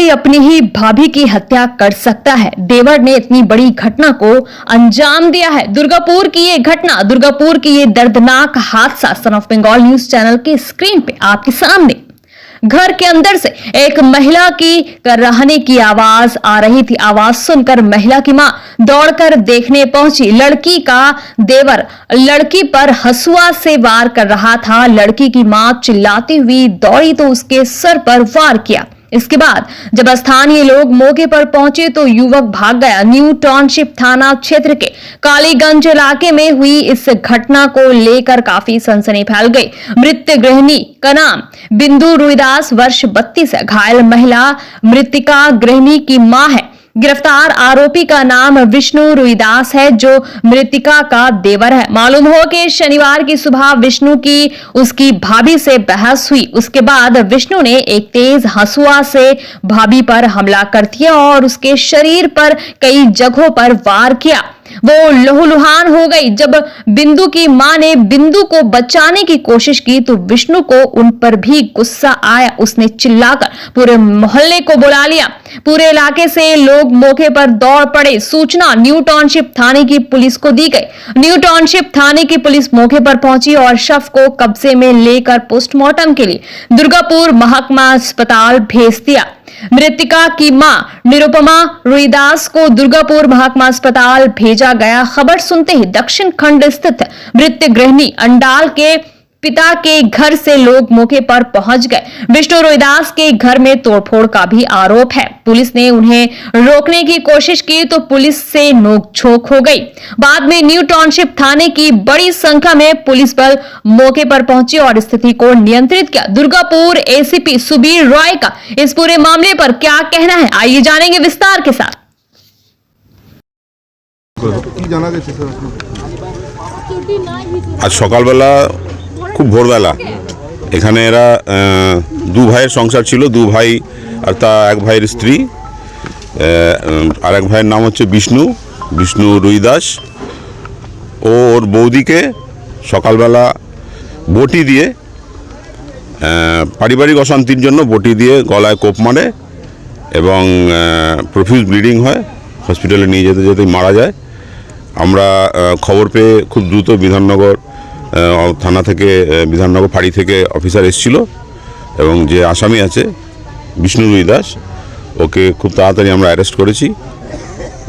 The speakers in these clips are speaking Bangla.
कोई अपनी ही भाभी की हत्या कर सकता है। देवर ने इतनी बड़ी घटना को अंजाम दिया है। दुर्गापुर की ये घटना, दुर्गापुर की ये दर्दनाक हादसा son of Bengal news channel की स्क्रीन पे आपके सामने। घर के अंदर से एक महिला की कराहने की आवाज आ रही थी। आवाज सुनकर महिला की मां दौड़कर देखने पहुंची। लड़की का देवर लड़की पर हंसुआ से वार कर रहा था। लड़की की मां चिल्लाती हुई दौड़ी तो उसके सर पर वार किया। इसके बाद जब स्थानीय लोग मौके पर पहुंचे तो युवक भाग गया। न्यू टाउनशिप थाना क्षेत्र के कालीगंज इलाके में हुई इस घटना को लेकर काफी सनसनी फैल गई। मृत गृहिणी का नाम बिंदु रुईदास वर्ष 32 है। घायल महिला मृतिका गृहिणी की मां है। गिरफ्तार आरोपी का नाम विष्णु रुईदास है, जो मृतिका का देवर है। मालूम हो कि शनिवार की सुबह विष्णु की उसकी भाभी से बहस हुई। उसके बाद विष्णु ने एक तेज हंसुआ से भाभी पर हमला कर दिया और उसके शरीर पर कई जगहों पर वार किया। वो लहूलुहान हो गई। जब बिंदु की मां ने बिंदु को बचाने की कोशिश की तो विष्णु को उन पर भी गुस्सा आया। उसने चिल्लाकर पूरे मोहल्ले को बुला लिया। पूरे इलाके से लोग मौके पर दौड़ पड़े। सूचना न्यू टाउनशिप थाने की पुलिस को दी गई। न्यू टाउनशिप थाने की पुलिस मौके पर पहुंची और शव को कब्जे में लेकर पोस्टमार्टम के लिए दुर्गापुर महकमा अस्पताल भेज दिया। मृतिका की मां निरुपमा रुईदास को दुर्गापुर महकमा अस्पताल भेजा गया। खबर सुनते ही दक्षिण खंड स्थित मृत गृहिणी अंडाल के पिता के घर से लोग मौके पर पहुंच गए। विष्णु रुईदास के घर में तोड़फोड़ का भी आरोप है। पुलिस ने उन्हें रोकने की कोशिश की तो पुलिस से नोकझोंक हो गई। बाद में न्यू टाउनशिप थाने की बड़ी संख्या में पुलिस बल मौके पर पहुंची और स्थिति को नियंत्रित किया। दुर्गापुर एसीपी सुबीर रॉय का इस पूरे मामले पर क्या कहना है, आइए जानेंगे विस्तार के साथ। आज সকালবেলা খুব ভোরবেলা এখানে এরা দু ভাইয়ের সংসার ছিল। দু ভাই আর তা এক ভাইয়ের স্ত্রী, আর এক ভাইয়ের নাম হচ্ছে বিষ্ণু রুইদাস। ও ওর বৌদিকে সকালবেলা বটি দিয়ে পারিবারিক অশান্তির জন্য বটি দিয়ে গলায় কোপ মারে এবং প্রফিউজ ব্লিডিং হয়। হসপিটালে নিয়ে যেতে যেতেই মারা যায়। আমরা খবর পেয়ে খুব দ্রুত বিধাননগর থানা থেকে বিধাননগর ফাঁড়ি থেকে অফিসার এসেছিল এবং যে আসামি আছে বিষ্ণু রুইদাস, ওকে খুব তাড়াতাড়ি আমরা অ্যারেস্ট করেছি।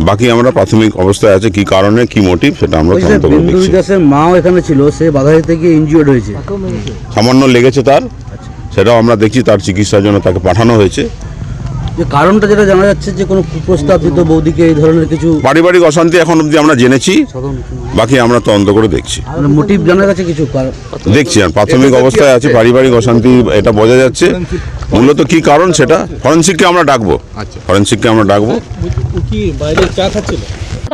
বাকি আমরা প্রাথমিক অবস্থায় আছে কি কারণে কি মোটিভ সেটা আমরা তদন্ত করে দেখছি। রুইদাসের মাও এখানে ছিল, সে বাধা দিতে গিয়ে ইনজিওর্ড হয়েছে, সামান্য লেগেছে তার, সেটাও আমরা দেখছি। তার চিকিৎসার জন্য তাকে পাঠানো হয়েছে। যে কারণটা যেটা জানা যাচ্ছে যে কোনো কুপ্রস্তাবিত বৌদিকে এই ধরনের কিছু পারিবারিক অশান্তি এখন অবধি আমরা জেনেছি, বাকি আমরা তদন্ত করে দেখছি। মোটিভ জানা গেছে কিছু দেখছি আর প্রাথমিক অবস্থায় আছে পারিবারিক অশান্তি, এটা বোঝা যাচ্ছে। মূলত কি কারণ সেটা ফরেনসিককে আমরা ডাকবো। ফরেনসিককে আমরা ডাকবো।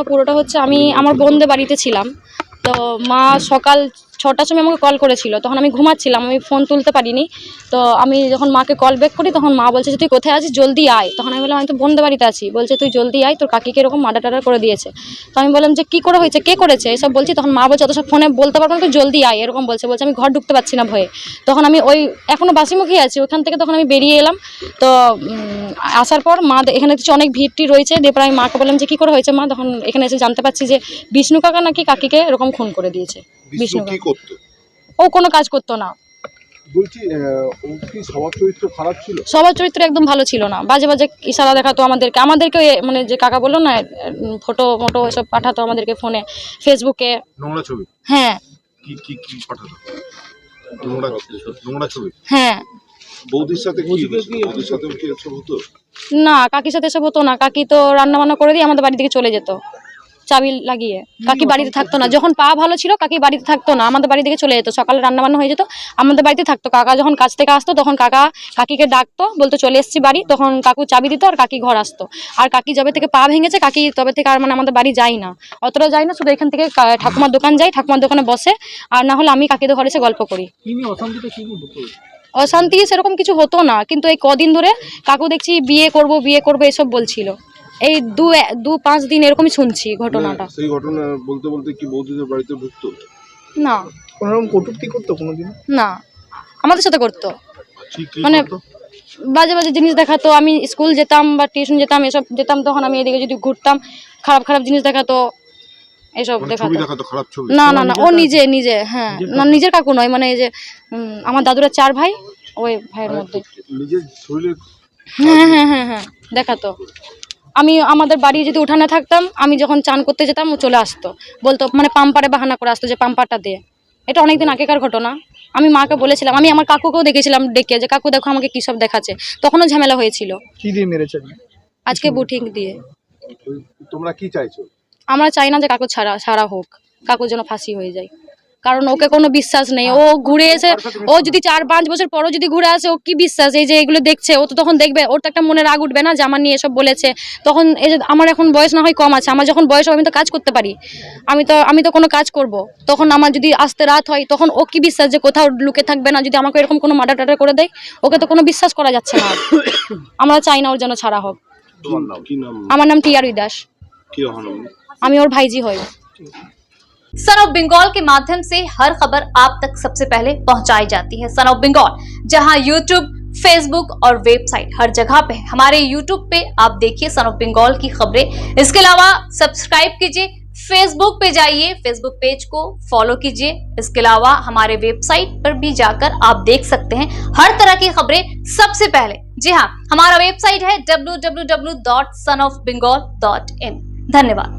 পুরোটা হচ্ছে আমি আমার বোনদের বাড়িতে ছিলাম, তো মা সকাল 6টার সময় আমাকে কল করেছিল। তখন আমি ঘুমাচ্ছিলাম, আমি ফোন তুলতে পারিনি। তো আমি যখন মাকে কল ব্যাক করি তখন মা বলছে যে তুই কোথায় আছিস, জলদি আয়। তখন আমি বললাম আমি তো বোনদের বাড়িতে আছি। বলছে তুই জলদি আয়, তোর কাকিকে এরকম মার্ডার টার্ডার করে দিয়েছে। তো আমি বললাম যে কী করে হয়েছে, কে করেছে এসব বলছি। তখন মা বলছে অত সব ফোনে বলতে পারবো না, তুই জলদি আয় এরকম বলছে। আমি ঘর ঢুকতে পারছি না ভয়ে। তখন আমি ওই এখনও বাসিমুখেই আছি ওখান থেকে। তখন আমি বেরিয়ে এলাম। তো আসার পর মা এখানে কিছু অনেক ভিড়টি রয়েছে। এরপর আমি মাকে বললাম যে কী করে হয়েছে মা। তখন এখানে এসে জানতে পারছি যে বিষ্ণু কাকা নাকি কাকিকে এরকম খুন করে দিয়েছে। বিষ্ণু ও কোনো কাজ করতো না। বলছি ও কি স্বভাব চরিত্র খারাপ ছিল? স্বভাব চরিত্র একদম ভালো ছিল না। বাজে বাজে ইশারা দেখাতো আমাদেরকে মানে যে কাকা বললো না, ফটো মোটো এসব পাঠাতো আমাদেরকে ফোনে, ফেসবুকে নোংরা ছবি। হ্যাঁ কি পাঠাতো? নোংরা ছবি। হ্যাঁ। বৌদির সাথে কি হয়েছে? বৌদির সাথে কি এসব হতো? না, কাকির সাথে এসব হতো না। কাকি তো রান্না বান্না করে দিয়ে আমাদের বাড়ি থেকে চলে যেত চাবি লাগিয়ে। কাকি বাড়িতে থাকতো না। যখন পা ভালো ছিল কাকি বাড়িতে থাকতো না, আমাদের বাড়ি থেকে চলে যেত। সকালে রান্নাবান্না হয়ে যেত, আমাদের বাড়িতে থাকতো। কাকা যখন কাজ থেকে আসতো তখন কাকিকে ডাকতো, বলতো চলে এসছি বাড়ি। তখন কাকু চাবি দিত আর কাকি ঘর আসতো। আর কাকি যবে থেকে পা ভেঙেছে কাকি তবে থেকে আর মানে আমাদের বাড়ি যাই না, অতটা যাই না। শুধু এখান থেকে ঠাকুমার দোকান যাই, ঠাকুমার দোকানে বসে, আর না হলে আমি কাকিদের ঘরে এসে গল্প করি। অশান্তি সেরকম কিছু হতো না, কিন্তু এই কদিন ধরে কাকু দেখছি বিয়ে করবো এসব বলছিল। এই 2-5 দিন এরকমই শুনছি ঘটনাটা। সেই ঘটনা বলতে কি বৌদিদের বাড়িতে ঢুকতো? না। কোনোরকম কটূক্তি করতো কোনোদিন? না, আমাদের সাথে করতো। মানে বাজে বাজে জিনিস দেখাতো। আমি স্কুল যেতাম বা টিউশন যেতাম এসব যেতাম, তখন আমি এদিকে যদি ঘুরতাম খারাপ খারাপ জিনিস দেখাতো, এসব দেখাতো। না না না, ও নিজে নিজে, হ্যাঁ না নিজের কাকু নয়, মানে এই যে আমার দাদুরা 4 ভাই, ওই ভাইয়ের মধ্যে। নিজের শরীরে হ্যাঁ হ্যাঁ হ্যাঁ হ্যাঁ দেখাতো। আমি আমাদের বাড়ি যদি উঠানে থাকতাম, আমি যখন চান করতে যেতাম ও চলে আসতো, বলতো মানে পাম্পারে বাহানা করে আসতো যে পাম্পারটা দিয়ে। এটা অনেকদিন আগেকার ঘটনা। আমি মাকে বলেছিলাম, আমি আমার কাকুকেও দেখেছিলাম ডেকে যে কাকু দেখো আমাকে কী সব দেখাচ্ছে, তখনও ঝামেলা হয়েছিল। কি দিয়ে মেরেছে? আজকে বুটিং দিয়ে। তোমরা কি চাইছো? আমরা চাই না যে কাকু ছাড়া হোক, কাকুর যেন ফাঁসি হয়ে যায়, কারণ ওকে কোনো বিশ্বাস নেই। ও ঘুরে এসে, ও যদি 4-5 বছর পরও যদি ঘুরে আসে, ও কি বিশ্বাস? এই যে এগুলো দেখছে, ও তো তখন দেখবে, ওর তো একটা মনে রাগ উঠবে না যে আমার নিয়ে এসব বলেছে। তখন এই যে আমার এখন বয়স না হয় কম আছে, আমার যখন বয়স হবে আমি তো কাজ করতে পারি, আমি তো কোনো কাজ করব। তখন আমার যদি আসতে রাত হয়, তখন ও কি বিশ্বাস যে কোথাও লুকে থাকবে না? যদি আমাকে এরকম কোনো মার্ডার টাডার করে দেয়, ওকে তো কোনো বিশ্বাস করা যাচ্ছে না। আমরা চাই না ওর যেন ছাড়া হোক। তোমার নাম কি? নাম? আমার নাম টিয়ারি দাস, কি হন? আমি ওর ভাইজি হই। सन ऑफ बंगाल के माध्यम से हर खबर आप तक सबसे पहले पहुंचाई जाती है। सन ऑफ बंगाल जहां यूट्यूब, फेसबुक और वेबसाइट हर जगह पे है। हमारे यूट्यूब पे आप देखिए सन ऑफ बंगाल की खबरें। इसके अलावा सब्सक्राइब कीजिए, फेसबुक पे जाइए, फेसबुक पेज को फॉलो कीजिए। इसके अलावा हमारे वेबसाइट पर भी जाकर आप देख सकते हैं हर तरह की खबरें सबसे पहले। जी हाँ, हमारा वेबसाइट है www.sonofbengal.in। धन्यवाद।